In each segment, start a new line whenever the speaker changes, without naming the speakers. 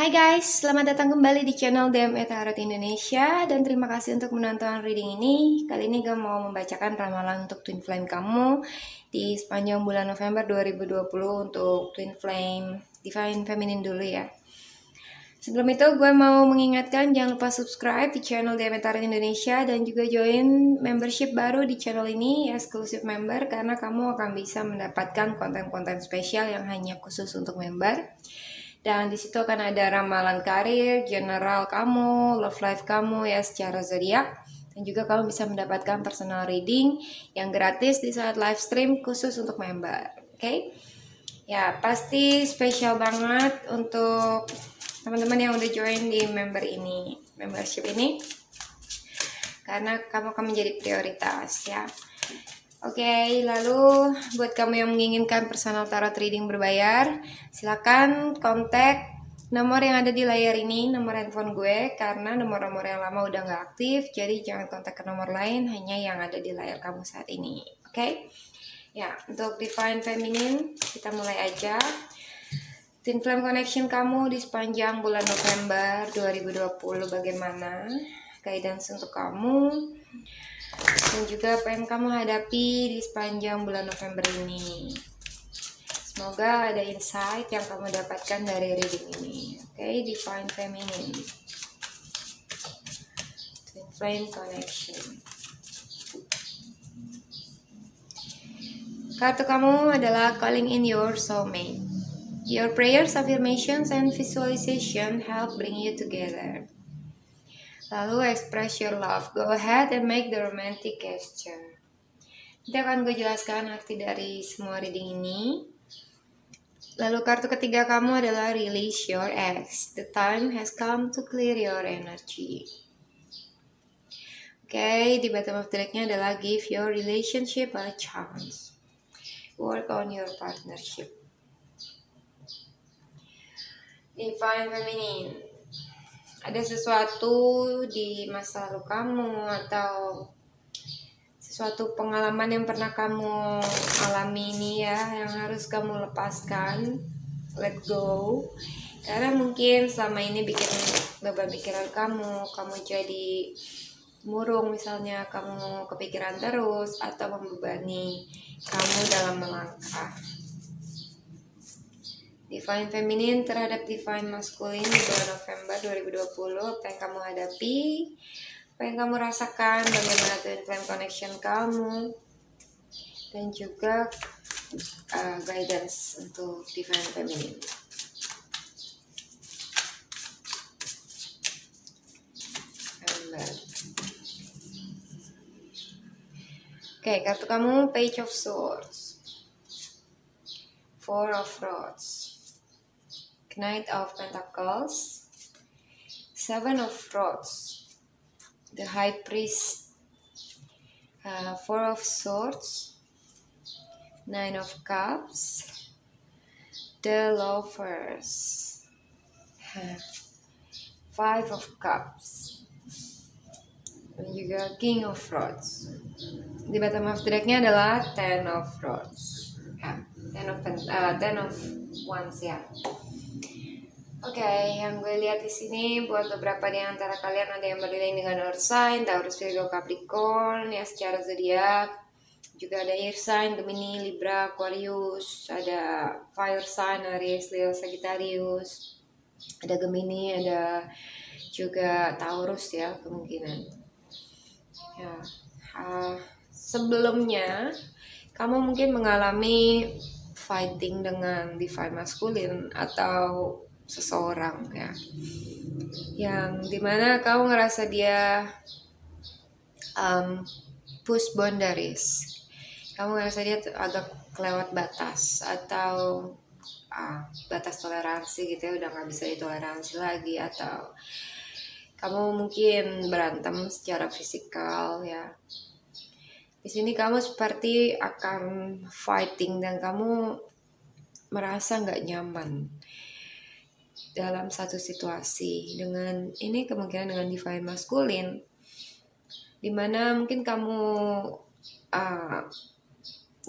Hai guys, selamat datang kembali di channel DME Tarot Indonesia dan terima kasih untuk menonton reading ini. Kali ini gue mau membacakan ramalan untuk Twin Flame kamu di sepanjang bulan November 2020 untuk Twin Flame Divine Feminine dulu ya. Sebelum itu gue mau mengingatkan jangan lupa subscribe di channel DME Tarot Indonesia dan juga join membership baru di channel ini, exclusive member, karena kamu akan bisa mendapatkan konten-konten spesial yang hanya khusus untuk member. Dan di situ akan ada ramalan karir, general kamu, love life kamu ya secara zodiak. Dan juga kamu bisa mendapatkan personal reading yang gratis di saat live stream khusus untuk member. Oke? Ya, pasti spesial banget untuk teman-teman yang udah join di membership ini. Karena kamu akan menjadi prioritas ya. Oke, lalu buat kamu yang menginginkan personal tarot reading berbayar, silakan kontak nomor yang ada di layar ini, nomor handphone gue, karena nomor-nomor yang lama udah nggak aktif, jadi jangan kontak ke nomor lain, hanya yang ada di layar kamu saat ini. Oke? Ya, untuk Divine Feminine, kita mulai aja. Twin Flame Connection kamu di sepanjang bulan November 2020 bagaimana? Guidance untuk kamu dan juga apa yang kamu hadapi di sepanjang bulan November ini. Semoga ada insight yang kamu dapatkan dari reading ini. Oke, Divine Feminine, Twin Flame Connection. Kartu kamu adalah Calling in Your Soulmate. Your prayers, affirmations, and visualization help bring you together. Lalu express your love. Go ahead and make the romantic gesture. Nanti akan gue jelaskan arti dari semua reading ini. Lalu kartu ketiga kamu adalah Release Your Ex. The time has come to clear your energy. Oke, di bottom of the deck-nya adalah Give your relationship a chance. Work on your partnership. Divine Feminine. Ada sesuatu di masa lalu kamu atau suatu pengalaman yang pernah kamu alami ini ya, yang harus kamu lepaskan, let go, karena mungkin selama ini bikin beban pikiran kamu jadi murung, misalnya kamu kepikiran terus atau membebani kamu dalam melangkah. Divine Feminine terhadap Divine Masculine di bulan November 2020, apa yang kamu hadapi, apa yang kamu rasakan, bagaimana Twin Flame Connection kamu, dan juga guidance untuk Divine Feminine. Oke, kartu kamu Page of Swords, Four of Rods, Knight of Pentacles, Seven of Rods, the High Priest, Four of Swords, Nine of Cups, the Lovers, Five of Cups, dan juga King of Rods. Di bottom of the deck-nya adalah Ten of Rods, Ten of Wands ya. Oke, yang gue lihat di sini buat beberapa di antara kalian ada yang berdiri dengan Earth sign, Taurus, Virgo, Capricorn ya secara zodiak. Juga ada Air sign, Gemini, Libra, Aquarius, ada Fire sign, Aries, Leo, Sagittarius. Ada Gemini, ada juga Taurus ya kemungkinan. Ya, sebelumnya kamu mungkin mengalami fighting dengan Divine Masculine atau seseorang ya, yang dimana kamu ngerasa dia push boundaries, kamu ngerasa dia agak kelewat batas atau batas toleransi gitu ya, udah nggak bisa ditoleransi lagi, atau kamu mungkin berantem secara fisikal ya. Di sini kamu seperti akan fighting dan kamu merasa nggak nyaman dalam satu situasi dengan ini, kemungkinan dengan Divine Masculine, dimana mungkin kamu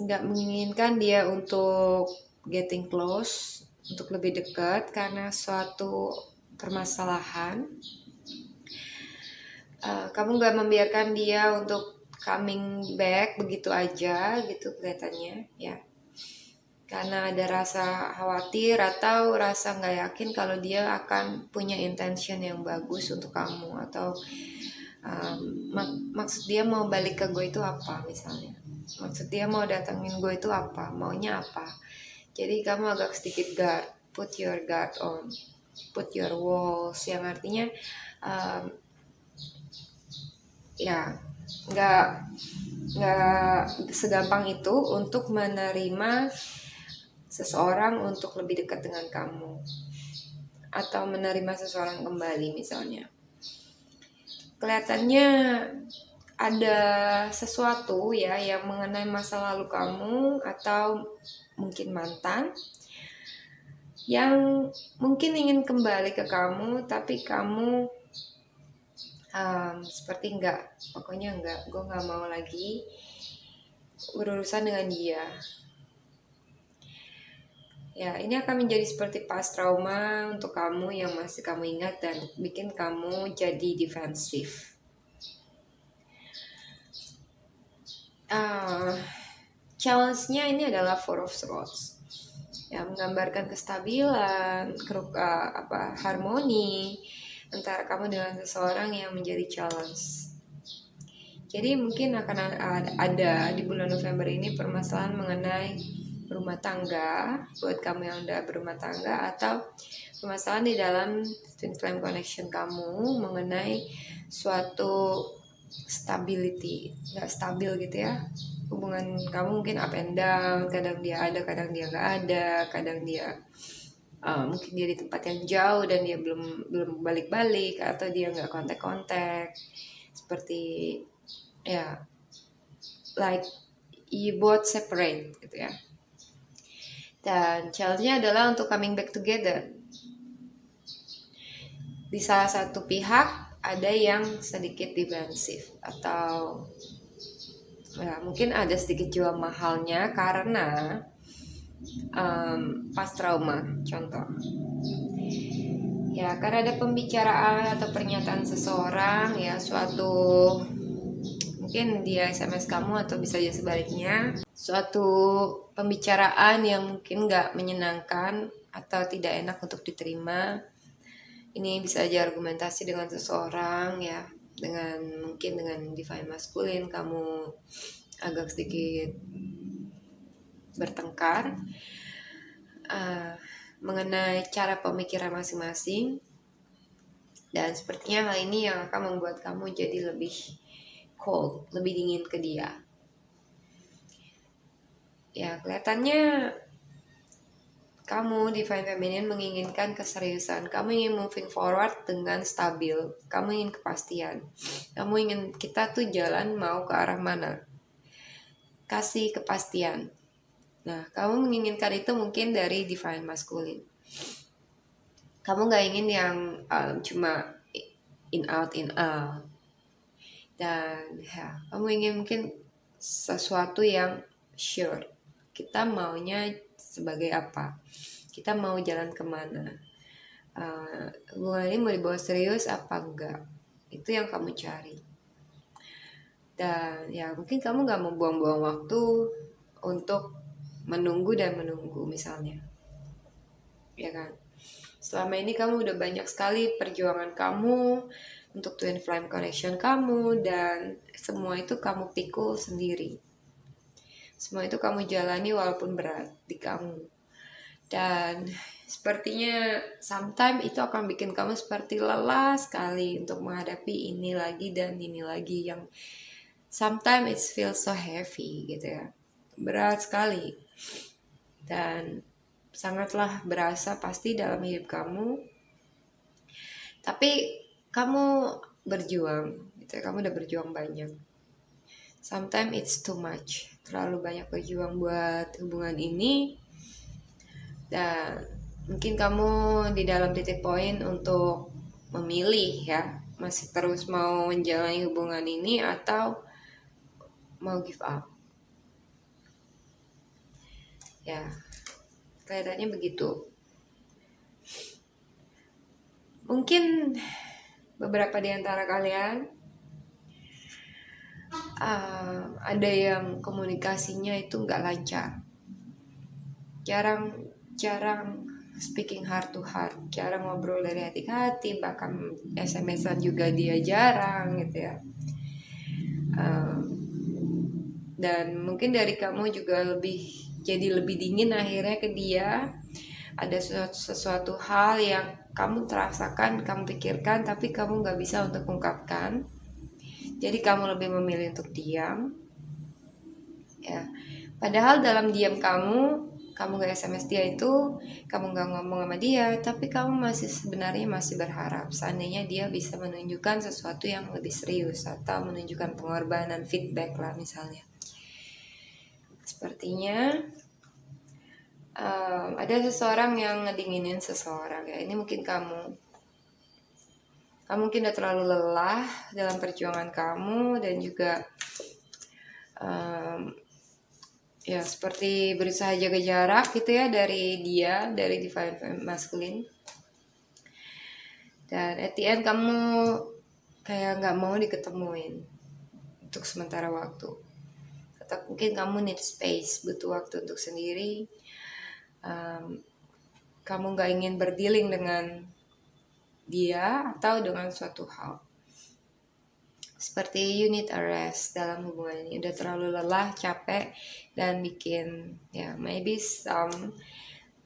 nggak menginginkan dia untuk getting close, untuk lebih dekat, karena suatu permasalahan, kamu gak membiarkan dia untuk coming back begitu aja gitu kelihatannya ya, karena ada rasa khawatir atau rasa nggak yakin kalau dia akan punya intention yang bagus untuk kamu, atau maksud dia mau balik ke gue itu apa, misalnya maksud dia mau datangin gue itu apa, maunya apa. Jadi kamu agak sedikit put your guard on, put your walls, yang artinya ya nggak segampang itu untuk menerima seseorang untuk lebih dekat dengan kamu, atau menerima seseorang kembali misalnya. Kelihatannya ada sesuatu ya yang mengenai masa lalu kamu atau mungkin mantan yang mungkin ingin kembali ke kamu, tapi kamu seperti pokoknya gue nggak mau lagi berurusan dengan dia. Ya, ini akan menjadi seperti past trauma untuk kamu yang masih kamu ingat dan bikin kamu jadi defensif. Challenge-nya ini adalah Four of Swords, yang menggambarkan kestabilan, harmoni antara kamu dengan seseorang yang menjadi challenge. Jadi mungkin akan ada di bulan November ini permasalahan mengenai rumah tangga buat kamu yang udah berumah tangga, atau permasalahan di dalam twin flame connection kamu mengenai suatu stability, nggak stabil gitu ya. Hubungan kamu mungkin up and down, kadang dia ada, kadang dia nggak ada, kadang dia mungkin dia di tempat yang jauh dan dia belum balik-balik, atau dia nggak kontak-kontak, seperti ya like you both separate gitu ya. Dan challenge-nya adalah untuk coming back together. Di salah satu pihak ada yang sedikit defensif, atau ya mungkin ada sedikit jual mahalnya karena pas trauma, contoh ya, karena ada pembicaraan atau pernyataan seseorang ya, suatu mungkin dia SMS kamu atau bisa aja sebaliknya, suatu pembicaraan yang mungkin gak menyenangkan atau tidak enak untuk diterima. Ini bisa aja argumentasi dengan seseorang ya, mungkin dengan divine masculine kamu agak sedikit bertengkar mengenai cara pemikiran masing-masing, dan sepertinya hal ini yang akan membuat kamu jadi lebih cold, lebih dingin ke dia. Ya, kelihatannya kamu divine feminine menginginkan keseriusan, kamu ingin moving forward dengan stabil, kamu ingin kepastian, kamu ingin kita tuh jalan mau ke arah mana, kasih kepastian. Nah, kamu menginginkan itu mungkin dari divine masculine. Kamu gak ingin yang cuma in out. Dan ya, kamu ingin mungkin sesuatu yang sure. Kita maunya sebagai apa? Kita mau jalan kemana? Hubungan ini mau dibawa serius apa enggak? Itu yang kamu cari. Dan ya mungkin kamu gak mau buang-buang waktu untuk menunggu misalnya, ya kan? Selama ini kamu udah banyak sekali perjuangan kamu untuk twin flame connection kamu, dan semua itu kamu pikul sendiri, semua itu kamu jalani walaupun berat di kamu. Dan sepertinya sometimes itu akan bikin kamu seperti lelah sekali untuk menghadapi ini lagi dan ini lagi, yang sometimes it feels so heavy gitu ya, berat sekali dan sangatlah berasa pasti dalam hidup kamu. Tapi kamu berjuang gitu ya, kamu udah berjuang banyak. Sometimes it's too much, terlalu banyak berjuang buat hubungan ini, dan mungkin kamu di dalam titik poin untuk memilih ya, masih terus mau menjalani hubungan ini atau mau give up. Ya, kelihatannya begitu. Mungkin beberapa di antara kalian ada yang komunikasinya itu nggak lancar, jarang speaking heart to heart, jarang ngobrol dari hati ke hati, bahkan SMS-an juga dia jarang gitu ya. Dan mungkin dari kamu juga jadi lebih dingin akhirnya ke dia. Ada sesuatu hal yang kamu terasakan, kamu pikirkan, tapi kamu nggak bisa untuk ungkapkan. Jadi kamu lebih memilih untuk diam. Ya, padahal dalam diam kamu nggak SMS dia itu, kamu nggak ngomong sama dia, tapi kamu sebenarnya masih berharap seandainya dia bisa menunjukkan sesuatu yang lebih serius atau menunjukkan pengorbanan, feedback lah misalnya. Sepertinya ada seseorang yang ngedinginin seseorang ya. Ini mungkin kamu mungkin udah terlalu lelah dalam perjuangan kamu, dan juga ya seperti berusaha jaga jarak gitu ya dari dia, dari divine masculine. Dan at the end kamu kayak nggak mau diketemuin untuk sementara waktu. Tetap mungkin kamu need space, butuh waktu untuk sendiri. Kamu nggak ingin berdealing dengan dia atau dengan suatu hal. Seperti you need a rest dalam hubungan ini. Udah terlalu lelah, capek, dan bikin ya maybe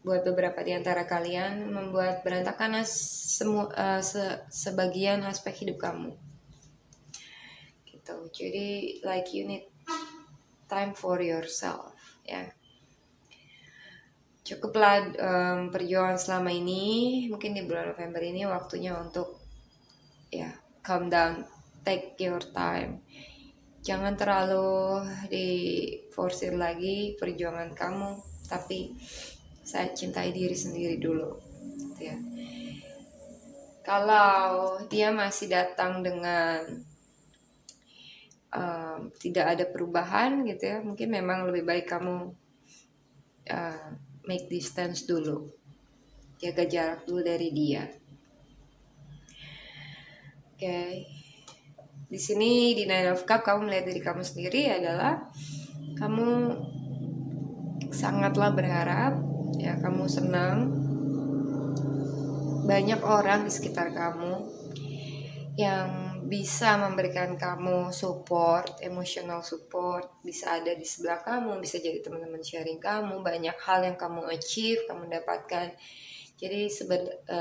buat beberapa di antara kalian membuat berantakan sebagian aspek hidup kamu. Gitu. Jadi like you need time for yourself ya. Cukuplah perjuangan selama ini. Mungkin di bulan November ini waktunya untuk ya calm down, take your time. Jangan terlalu diforsir lagi perjuangan kamu, tapi saya cintai diri sendiri dulu gitu ya. Kalau dia masih datang dengan tidak ada perubahan gitu ya, mungkin memang lebih baik kamu make distance dulu, jaga jarak dulu dari dia. Oke. Di sini di Nine of Cups kamu melihat diri kamu sendiri adalah kamu sangatlah berharap ya, kamu senang banyak orang di sekitar kamu yang bisa memberikan kamu support, emotional support, bisa ada di sebelah kamu, bisa jadi teman-teman sharing kamu, banyak hal yang kamu achieve, kamu dapatkan. Jadi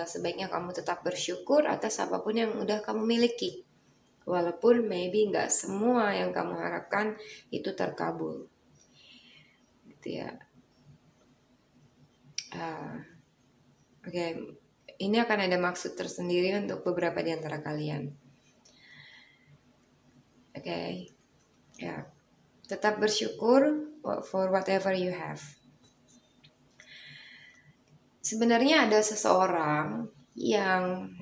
sebaiknya kamu tetap bersyukur atas apapun yang udah kamu miliki. Walaupun maybe nggak semua yang kamu harapkan itu terkabul. Gitu ya. Oke. Ini akan ada maksud tersendiri untuk beberapa di antara kalian. Oke. Ya. Tetap bersyukur for whatever you have. Sebenarnya ada seseorang yang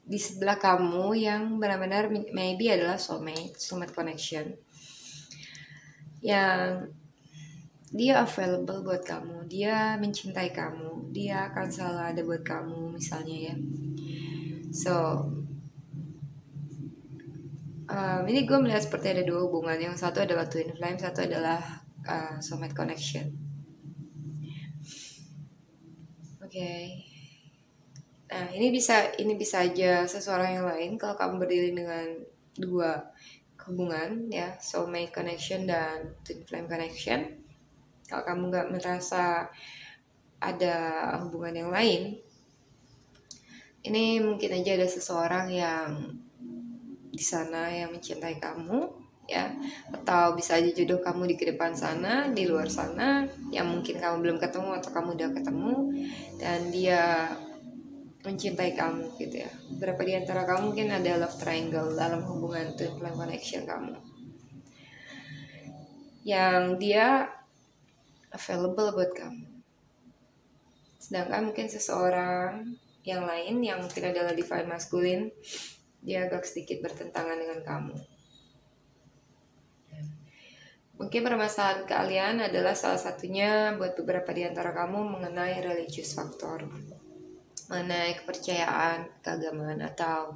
di sebelah kamu yang benar-benar maybe adalah soulmate connection, yang dia available buat kamu, dia mencintai kamu, dia akan selalu ada buat kamu misalnya ya. So ini gue melihat seperti ada dua hubungan, yang satu adalah twin flame, satu adalah soulmate connection. Oke. Nah, ini bisa aja seseorang yang lain kalau kamu berdiri dengan dua hubungan ya, soulmate connection dan twin flame connection. Kalau kamu nggak merasa ada hubungan yang lain, ini mungkin aja ada seseorang yang di sana yang mencintai kamu ya, atau bisa aja jodoh kamu di kedepan sana, di luar sana, yang mungkin kamu belum ketemu atau kamu udah ketemu dan dia mencintai kamu gitu ya. Berapa di antara kamu mungkin ada love triangle dalam hubungan twin flame connection kamu, yang dia available buat kamu. Sedangkan mungkin seseorang yang lain yang mungkin adalah divine masculine, dia agak sedikit bertentangan dengan kamu. Mungkin permasalahan kalian adalah salah satunya buat beberapa di antara kamu mengenai religious factor. mengenai kepercayaan, keagamaan, atau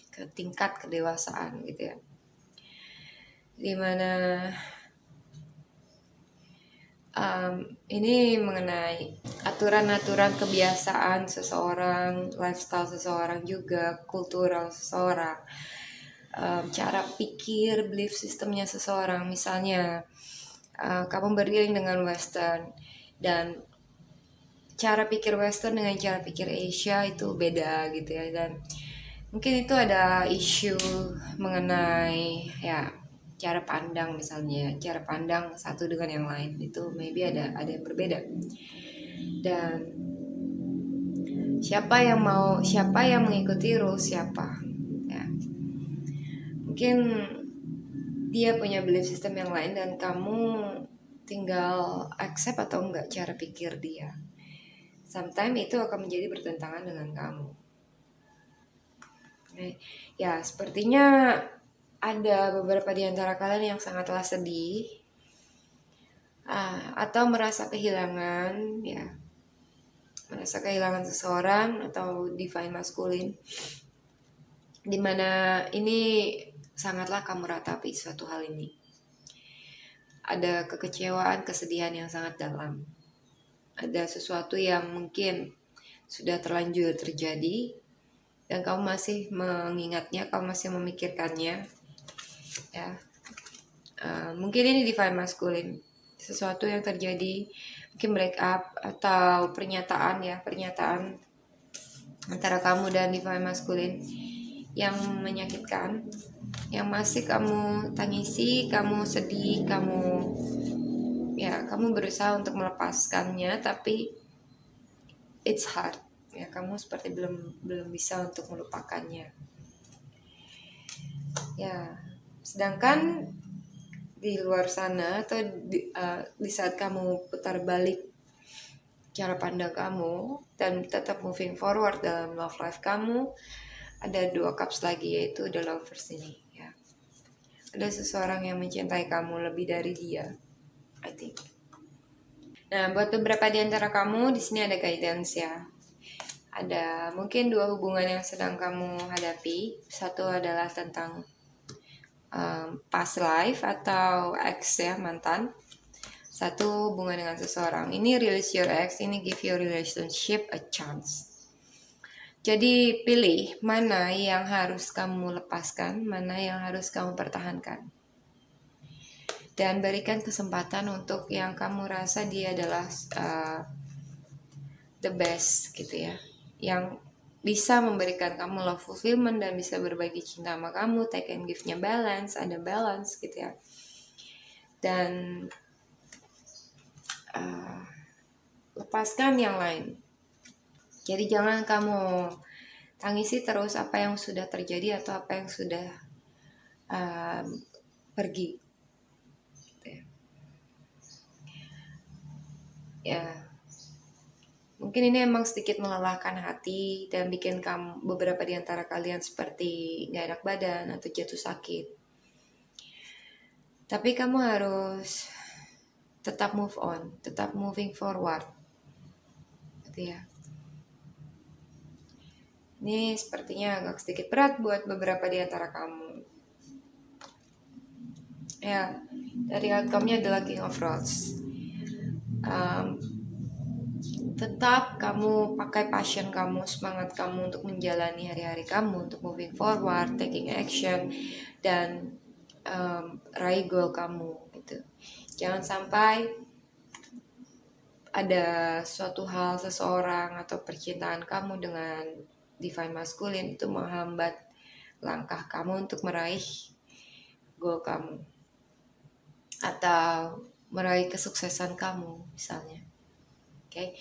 ke tingkat kedewasaan gitu ya. Dimana ini mengenai aturan-aturan kebiasaan seseorang, lifestyle seseorang juga, kultural seseorang, cara pikir, belief systemnya seseorang. Misalnya kamu beriring dengan Western, dan cara pikir Western dengan cara pikir Asia itu beda gitu ya, dan mungkin itu ada isu mengenai ya cara pandang, misalnya cara pandang satu dengan yang lain itu maybe ada yang berbeda. Dan siapa yang mengikuti rules siapa ya, mungkin dia punya belief system yang lain dan kamu tinggal accept atau enggak cara pikir dia. Sometimes itu akan menjadi bertentangan dengan kamu. Ya, sepertinya ada beberapa di antara kalian yang sangatlah sedih atau merasa kehilangan, ya, merasa kehilangan seseorang atau divine masculine, dimana ini sangatlah kamu ratapi suatu hal ini. Ada kekecewaan, kesedihan yang sangat dalam. Ada sesuatu yang mungkin sudah terlanjur terjadi dan kamu masih mengingatnya, kamu masih memikirkannya. Ya, mungkin ini divine masculine, sesuatu yang terjadi, mungkin break up atau pernyataan antara kamu dan divine masculine yang menyakitkan, yang masih kamu tangisi, kamu sedih, kamu berusaha untuk melepaskannya, tapi it's hard ya, kamu seperti belum bisa untuk melupakannya ya. Sedangkan di luar sana atau di saat kamu putar balik cara pandang kamu dan tetap moving forward dalam love life kamu, ada 2 cups lagi, yaitu the lovers ini ya. Ada seseorang yang mencintai kamu lebih dari dia, I think. Nah, buat beberapa di antara kamu di sini ada guidance ya. Ada mungkin 2 hubungan yang sedang kamu hadapi. Satu adalah tentang past life atau ex ya, mantan. Satu hubungan dengan seseorang. Ini release your ex, ini give your relationship a chance. Jadi pilih mana yang harus kamu lepaskan, mana yang harus kamu pertahankan. Dan berikan kesempatan untuk yang kamu rasa dia adalah the best gitu ya, yang bisa memberikan kamu love fulfillment dan bisa berbagi cinta sama kamu, take and give-nya balance, ada balance gitu ya. Dan lepaskan yang lain. Jadi jangan kamu tangisi terus apa yang sudah terjadi atau apa yang sudah pergi gitu ya. Mungkin ini emang sedikit melelahkan hati dan bikin beberapa di antara kalian seperti gak enak badan atau jatuh sakit. Tapi kamu harus tetap move on, tetap moving forward. Gitu ya. Ini sepertinya agak sedikit berat buat beberapa di antara kamu. Ya, dari outcome-nya adalah King of Rods. Tetap kamu pakai passion kamu, semangat kamu untuk menjalani hari-hari kamu, untuk moving forward, taking action, dan raih goal kamu gitu. Jangan sampai ada suatu hal, seseorang atau percintaan kamu dengan divine masculine itu menghambat langkah kamu untuk meraih goal kamu atau meraih kesuksesan kamu misalnya. Oke.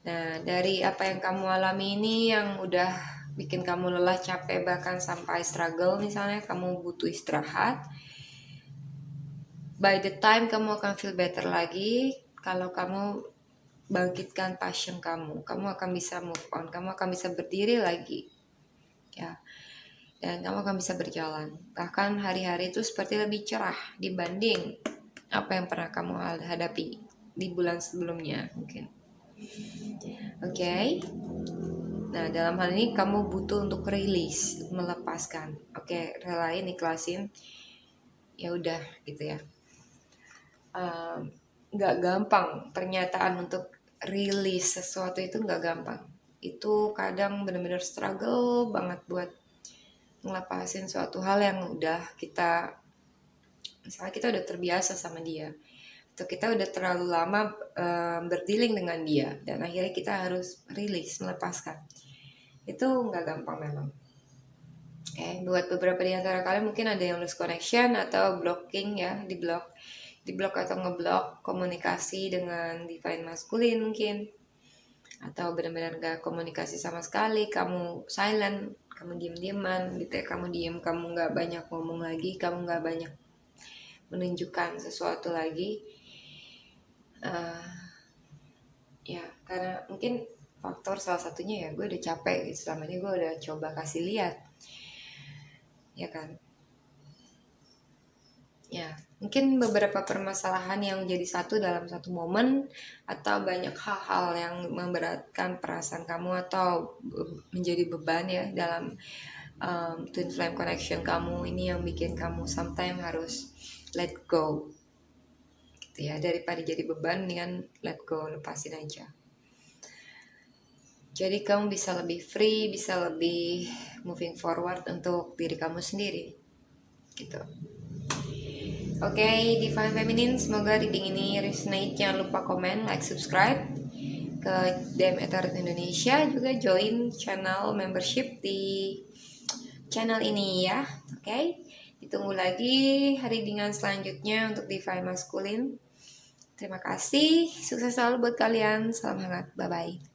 Nah, dari apa yang kamu alami ini yang udah bikin kamu lelah, capek, bahkan sampai struggle misalnya, kamu butuh istirahat. By the time kamu akan feel better lagi kalau kamu bangkitkan passion kamu akan bisa move on, kamu akan bisa berdiri lagi ya, dan kamu akan bisa berjalan. Bahkan hari-hari itu seperti lebih cerah dibanding apa yang pernah kamu hadapi di bulan sebelumnya mungkin. Oke. Nah, dalam hal ini kamu butuh untuk rilis, melepaskan. Oke, relain, ikhlasin. Ya udah gitu ya. Nggak gampang pernyataan untuk rilis sesuatu itu nggak gampang. Itu kadang benar-benar struggle banget buat ngelepasin suatu hal yang udah kita, misalnya kita udah terbiasa sama dia, atau kita udah terlalu lama berdealing dengan dia, dan akhirnya kita harus rilis, melepaskan. Itu nggak gampang memang. Oke, buat beberapa di antara kalian mungkin ada yang lose connection atau blocking ya, di block atau ngeblok komunikasi dengan divine masculine mungkin, atau benar-benar gak komunikasi sama sekali, kamu silent, kamu diem-dieman gitu ya, kamu diem, kamu gak banyak ngomong lagi, kamu gak banyak menunjukkan sesuatu lagi. Ya karena mungkin faktor salah satunya ya gue udah capek gitu, selama ini gue udah coba kasih lihat, ya kan. Ya, mungkin beberapa permasalahan yang jadi satu dalam satu momen, atau banyak hal-hal yang memberatkan perasaan kamu atau menjadi beban ya dalam twin flame connection kamu ini, yang bikin kamu sometimes harus let go gitu ya. Daripada jadi beban, dengan let go, lepasin aja. Jadi kamu bisa lebih free, bisa lebih moving forward untuk diri kamu sendiri gitu. Oke, Divine Feminine, semoga reading ini resonate. Jangan lupa komen, like, subscribe ke DM Ethereum Indonesia. Juga join channel membership di channel ini ya. Oke, ditunggu lagi readingan selanjutnya untuk Divine Masculine. Terima kasih, sukses selalu buat kalian. Salam hangat, bye-bye.